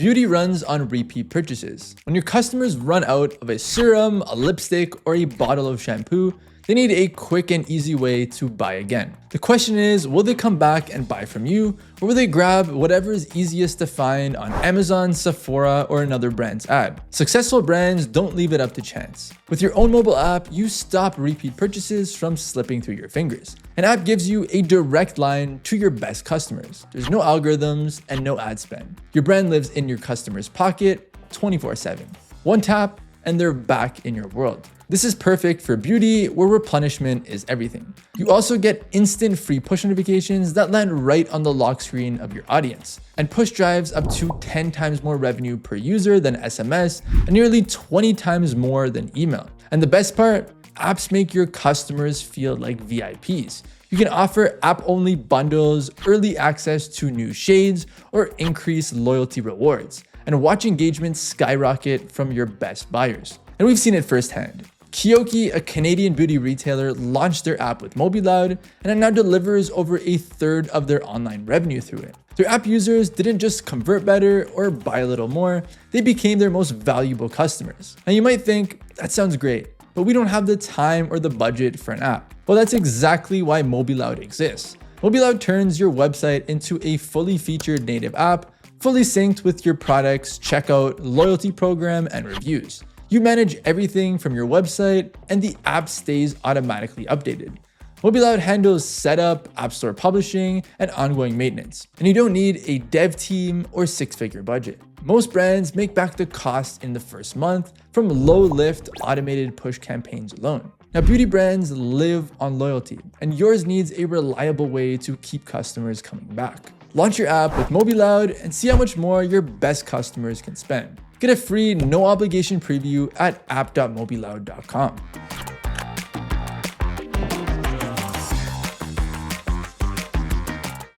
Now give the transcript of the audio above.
Beauty runs on repeat purchases. When your customers run out of a serum, a lipstick, or a bottle of shampoo, they need a quick and easy way to buy again. The question is, will they come back and buy from you, or will they grab whatever is easiest to find on Amazon, Sephora, or another brand's ad? Successful brands don't leave it up to chance. With your own mobile app, you stop repeat purchases from slipping through your fingers. An app gives you a direct line to your best customers. There's no algorithms and no ad spend. Your brand lives in your customer's pocket 24/7. One tap, and they're back in your world. This is perfect for beauty, where replenishment is everything. You also get instant free push notifications that land right on the lock screen of your audience, and push drives up to 10 times more revenue per user than SMS, and nearly 20 times more than email. And the best part, apps make your customers feel like VIPs. You can offer app-only bundles, early access to new shades, or increase loyalty rewards, and watch engagement skyrocket from your best buyers. And we've seen it firsthand. Kiokii, a Canadian beauty retailer, launched their app with MobiLoud, and it now delivers over a third of their online revenue through it. Their app users didn't just convert better or buy a little more, they became their most valuable customers. Now you might think, that sounds great, but we don't have the time or the budget for an app. Well, that's exactly why MobiLoud exists. MobiLoud turns your website into a fully featured native app, fully synced with your products, checkout, loyalty program, and reviews. You manage everything from your website, and the app stays automatically updated. MobiLoud handles setup, app store publishing, and ongoing maintenance. And you don't need a dev team or six-figure budget. Most brands make back the cost in the first month from low-lift automated push campaigns alone. Now, beauty brands live on loyalty, and yours needs a reliable way to keep customers coming back. Launch your app with MobiLoud and see how much more your best customers can spend. Get a free, no obligation preview at app.mobiloud.com.